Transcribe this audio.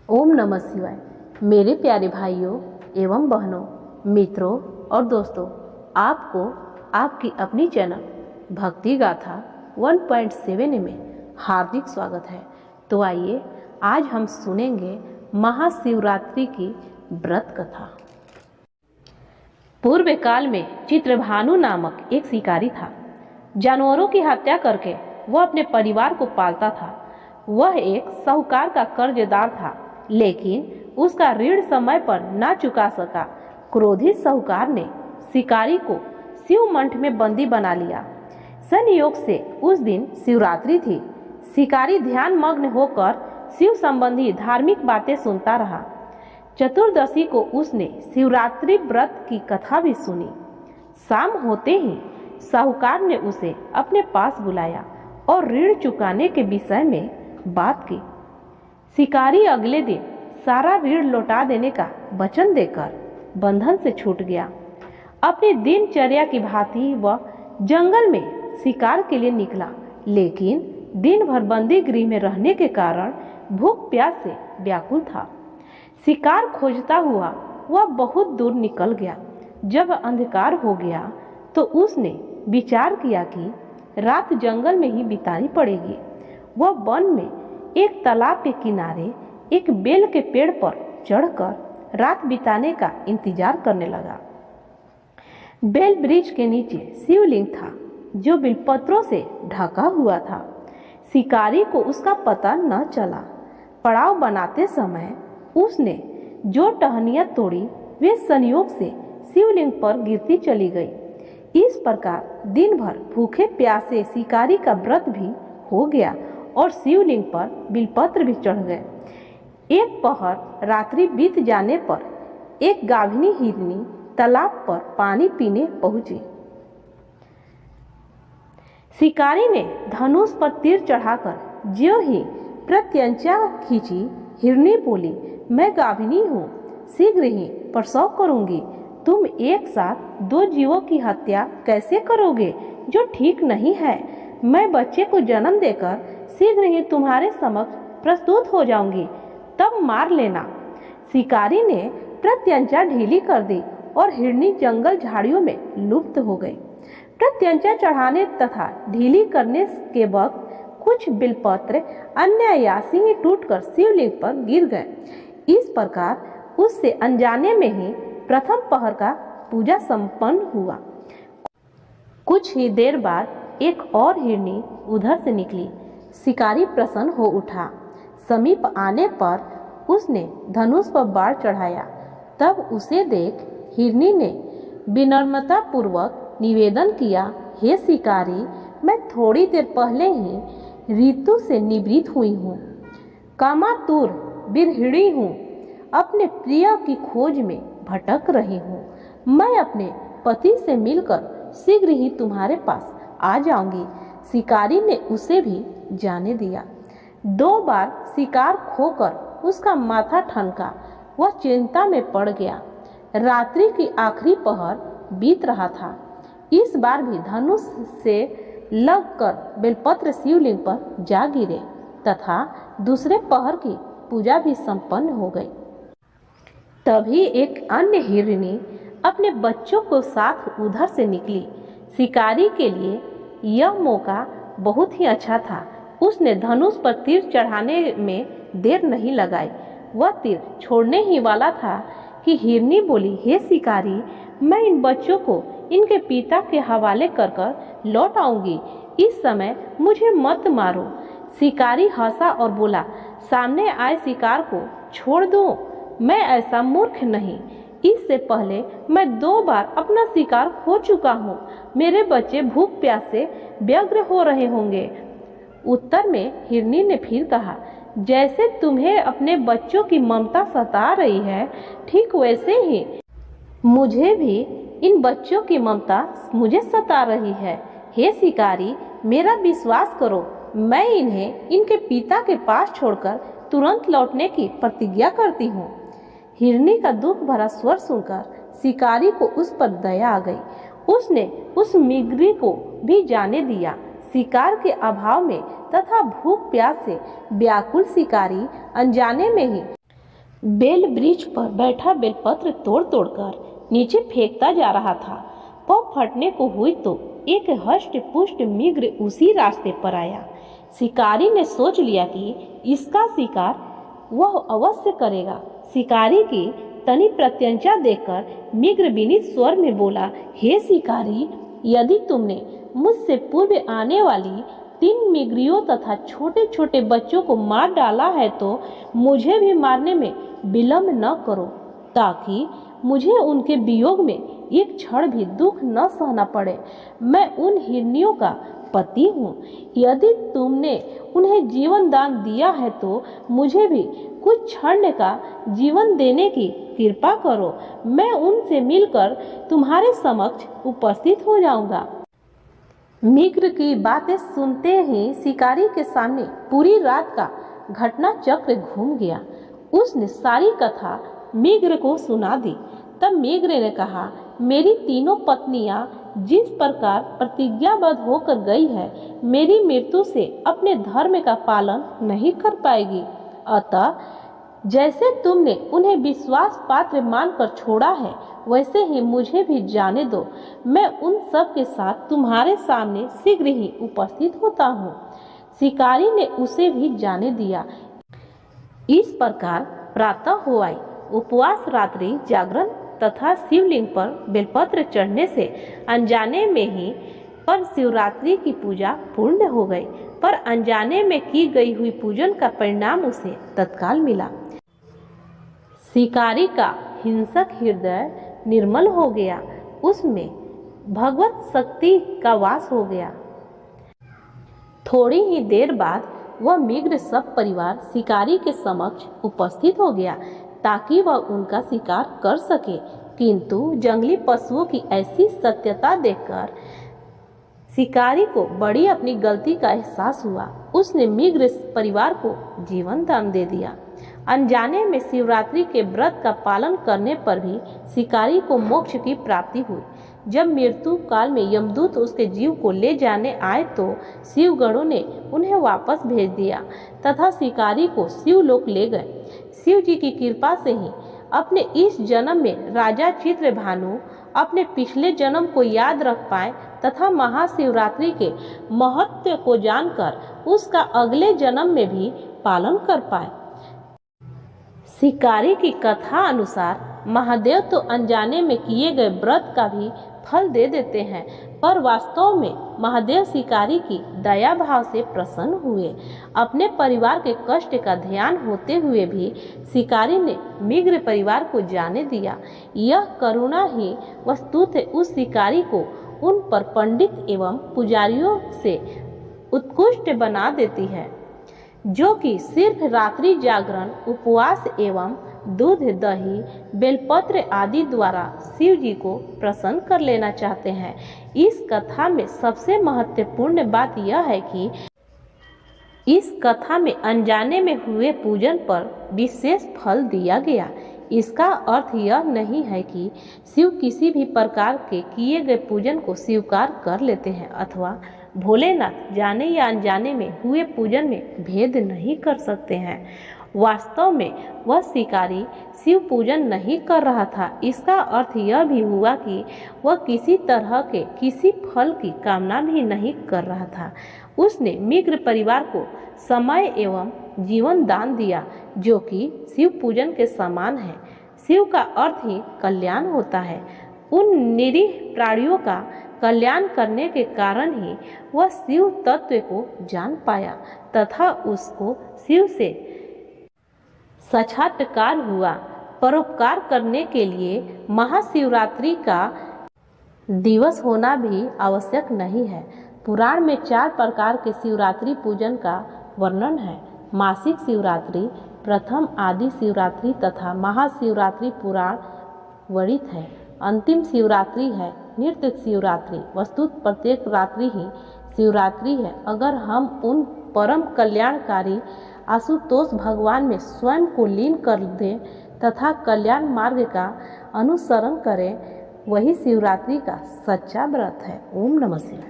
ओम नमः शिवाय। मेरे प्यारे भाइयों एवं बहनों, मित्रों और दोस्तों, आपको आपकी अपनी चैनल भक्ति गाथा 1.7 में हार्दिक स्वागत है। तो आइए आज हम सुनेंगे महाशिवरात्रि की व्रत कथा। पूर्व काल में चित्रभानु नामक एक शिकारी था। जानवरों की हत्या करके वह अपने परिवार को पालता था। वह एक साहूकार का कर्जदार था, लेकिन उसका ऋण समय पर न चुका सका। क्रोधित साहूकार ने शिकारी को शिव मंठ में बंदी बना लिया। संयोग से उस दिन शिवरात्रि थी। शिकारी ध्यान मग्न होकर शिव संबंधी धार्मिक बातें सुनता रहा। चतुर्दशी को उसने शिवरात्रि व्रत की कथा भी सुनी। शाम होते ही साहूकार ने उसे अपने पास बुलाया और ऋण चुकाने के विषय में बात की। शिकारी अगले दिन सारा ऋण लौटा देने का वचन देकर बंधन से छूट गया। अपनी दिनचर्या की भांति वह जंगल में शिकार के लिए निकला, लेकिन दिन भर बंदी गृह में रहने के कारण भूख प्यास से व्याकुल था। शिकार खोजता हुआ वह बहुत दूर निकल गया। जब अंधकार हो गया तो उसने विचार किया कि रात जंगल में ही बितानी पड़ेगी। वह वन में एक तालाब के किनारे एक बेल के पेड़ पर चढ़कर रात बिताने का इंतजार करने लगा। बेल वृक्ष के नीचे शिवलिंग था, जो बिलपत्रों से ढका हुआ था। शिकारी को उसका पता न चला। पड़ाव बनाते समय उसने जो टहनियां तोड़ी वे संयोग से शिवलिंग पर गिरती चली गई। इस प्रकार दिन भर भूखे प्यासे शिकारी का व्रत भी हो गया और शिवलिंग पर बिलपत्र भी चढ़ गए। एक पहर रात्रि बीत जाने पर एक गाभिनी हिरनी तालाब पर पानी पीने पहुंची। शिकारी ने धनुष पर तीर चढ़ाकर ज्यों ही प्रत्यंचा खींची, हिरनी बोली, मैं गाभिनी हूँ, शीघ्र ही प्रसव करूंगी। तुम एक साथ दो जीवों की हत्या कैसे करोगे, जो ठीक नहीं है। मैं बच्चे को जन्म देकर शीघ्र ही तुम्हारे समक्ष प्रस्तुत हो जाऊंगी, तब मार लेना। शिकारी ने प्रत्यंचा ढीली कर दी और हिरनी जंगल झाड़ियों में लुप्त हो गई। प्रत्यंचा चढ़ाने तथा ढीली करने के वक्त कुछ बिलपत्र अनायासी ही टूटकर शिवलिंग पर गिर गए। इस प्रकार उससे अनजाने में ही प्रथम पहर का पूजा संपन्न हुआ। कुछ ही देर बाद एक और हिरनी उधर से निकली। शिकारी प्रसन्न हो उठा। समीप आने पर उसने धनुष पर बाण चढ़ाया। तब उसे देख हिरनी ने विनम्रता पूर्वक निवेदन किया, हे शिकारी, मैं थोड़ी देर पहले ही ऋतु से निवृत्त हुई हूँ, कामातुर बिरहिणी हूँ, अपने प्रिय की खोज में भटक रही हूँ। मैं अपने पति से मिलकर शीघ्र ही तुम्हारे पास आ जाऊंगी। शिकारी ने उसे भी जाने दिया। 2 बार शिकार खोकर उसका माथा ठनका। वह चिंता में पड़ गया। रात्रि की आखिरी पहर बीत रहा था। इस बार भी धनुष से लगकर बेलपत्र शिवलिंग पर जा गिरे तथा दूसरे पहर की पूजा भी संपन्न हो गई। तभी एक अन्य हिरनी अपने बच्चों को साथ उधर से निकली। शिकारी के लिए यह मौका बहुत ही अच्छा था। उसने धनुष पर तीर चढ़ाने में देर नहीं लगाई। वह तीर छोड़ने ही वाला था कि हिरनी बोली, हे शिकारी, मैं इन बच्चों को इनके पिता के हवाले कर लौट आऊंगी। इस समय मुझे मत मारो। शिकारी हंसा और बोला, सामने आए शिकार को छोड़ दो, मैं ऐसा मूर्ख नहीं। इससे पहले मैं 2 बार अपना शिकार खो चुका हूँ। मेरे बच्चे भूख प्यास से व्यग्र हो रहे होंगे। उत्तर में हिरनी ने फिर कहा, जैसे तुम्हें अपने बच्चों की ममता सता रही है, ठीक वैसे ही मुझे भी इन बच्चों की ममता मुझे सता रही है। हे शिकारी, मेरा विश्वास करो, मैं इन्हें इनके पिता के पास छोड़कर तुरंत लौटने की प्रतिज्ञा करती हूँ। हिरनी का दुख भरा स्वर सुनकर शिकारी को उस पर दया आ गई। उसने उस मिगरी को भी जाने दिया। शिकार के अभाव में तथा भूख प्यास से व्याकुल शिकारी अनजाने में ही बेल वृक्ष पर बैठा बेलपत्र तोड़ तोड़कर नीचे फेंकता जा रहा था। पौ फटने को हुई तो एक हष्ट पुष्ट मिग्र उसी रास्ते पर आया। शिकारी ने सोच लिया कि इसका शिकार वह अवश्य करेगा। शिकारी की तनी प्रत्यंचा देखकर मिग्र विनीत स्वर में बोला, हे शिकारी, यदि तुमने मुझसे पूर्व आने वाली 3 मिग्रियों तथा छोटे छोटे बच्चों को मार डाला है तो मुझे भी मारने में विलंब न करो, ताकि मुझे उनके वियोग में एक क्षण भी दुख न सहना पड़े। मैं उन हिरनियों का पति हूँ। यदि तुमने उन्हें जीवन दान दिया है तो मुझे भी कुछ क्षण का जीवन देने की कृपा करो। मैं उनसे मिलकर तुम्हारे समक्ष उपस्थित हो जाऊंगा। मिग्र की बातें सुनते ही शिकारी के सामने पूरी रात का घटना चक्र घूम गया। उसने सारी कथा मिग्र को सुना दी। तब मिग्र ने कहा, मेरी तीनों पत्नियां जिस प्रकार प्रतिज्ञाबद्ध होकर गई है, मेरी मृत्यु से अपने धर्म का पालन नहीं कर पाएगी। अतः जैसे तुमने उन्हें विश्वास पात्र मानकर छोड़ा है, वैसे ही मुझे भी जाने दो। मैं उन सब के साथ तुम्हारे सामने शीघ्र ही उपस्थित होता हूँ। शिकारी ने उसे भी जाने दिया। इस प्रकार प्रातः हो आई। उपवास, रात्रि जागरण तथा शिवलिंग पर बेलपत्र चढ़ने से अनजाने में ही पर शिवरात्रि की पूजा पूर्ण हो गई। पर अनजाने में की गई हुई पूजन का परिणाम उसे तत्काल मिला। शिकारी का हिंसक हृदय निर्मल हो गया, उसमें भगवत शक्ति का वास हो गया। थोड़ी ही देर बाद वह मिग्र सब परिवार शिकारी के समक्ष उपस्थित हो गया ताकि वह उनका शिकार कर सके। किंतु जंगली पशुओं की ऐसी सत्यता देखकर शिकारी को बड़ी अपनी गलती का एहसास हुआ। उसने मिग्र परिवार को जीवन दान दे दिया। अनजाने में शिवरात्रि के व्रत का पालन करने पर भी शिकारी को मोक्ष की प्राप्ति हुई। जब मृत्यु काल में यमदूत उसके जीव को ले जाने आए तो शिवगणों ने उन्हें वापस भेज दिया तथा शिकारी को शिवलोक ले गए। शिव जी की कृपा से ही अपने इस जन्म में राजा चित्रभानु अपने पिछले जन्म को याद रख पाए तथा महाशिवरात्रि के महत्व को जानकर उसका अगले जन्म में भी पालन कर पाए। शिकारी की कथा अनुसार महादेव तो अनजाने में किए गए व्रत का भी फल दे देते हैं, पर वास्तव में महादेव शिकारी की दया भाव से प्रसन्न हुए। अपने परिवार के कष्ट का ध्यान होते हुए भी शिकारी ने मिग्र परिवार को जाने दिया। यह करुणा ही वस्तुतः उस शिकारी को उन पर पंडित एवं पुजारियों से उत्कृष्ट बना देती है, जो कि सिर्फ रात्रि जागरण, उपवास एवं दूध, दही, बेलपत्र आदि द्वारा शिव जी को प्रसन्न कर लेना चाहते हैं। इस कथा में सबसे महत्वपूर्ण बात यह है कि इस कथा में अनजाने में हुए पूजन पर विशेष फल दिया गया। इसका अर्थ यह नहीं है कि शिव किसी भी प्रकार के किए गए पूजन को स्वीकार कर लेते हैं अथवा भोलेनाथ जाने या अनजाने में हुए पूजन में भेद नहीं कर सकते हैं। वास्तव में वह शिकारी शिव पूजन नहीं कर रहा था। इसका अर्थ यह भी हुआ कि वह किसी तरह के किसी फल की कामना भी नहीं कर रहा था। उसने मिग्र परिवार को समय एवं जीवन दान दिया, जो कि शिव पूजन के समान है। शिव का अर्थ ही कल्याण होता है। उन निरीह प्राणियों का कल्याण करने के कारण ही वह शिव तत्व को जान पाया तथा उसको शिव से साक्षात्कार हुआ। परोपकार करने के लिए महाशिवरात्रि का दिवस होना भी आवश्यक नहीं है। पुराण में 4 प्रकार के शिवरात्रि पूजन का वर्णन है। मासिक शिवरात्रि, प्रथम आदि शिवरात्रि तथा महाशिवरात्रि पुराण वर्णित है। अंतिम शिवरात्रि है नृत्य शिवरात्रि। वस्तुत प्रत्येक रात्रि ही शिवरात्रि है। अगर हम उन परम कल्याणकारी आशुतोष भगवान में स्वयं को लीन कर दें तथा कल्याण मार्ग का अनुसरण करें, वही शिवरात्रि का सच्चा व्रत है। ओम नमः शिवाय।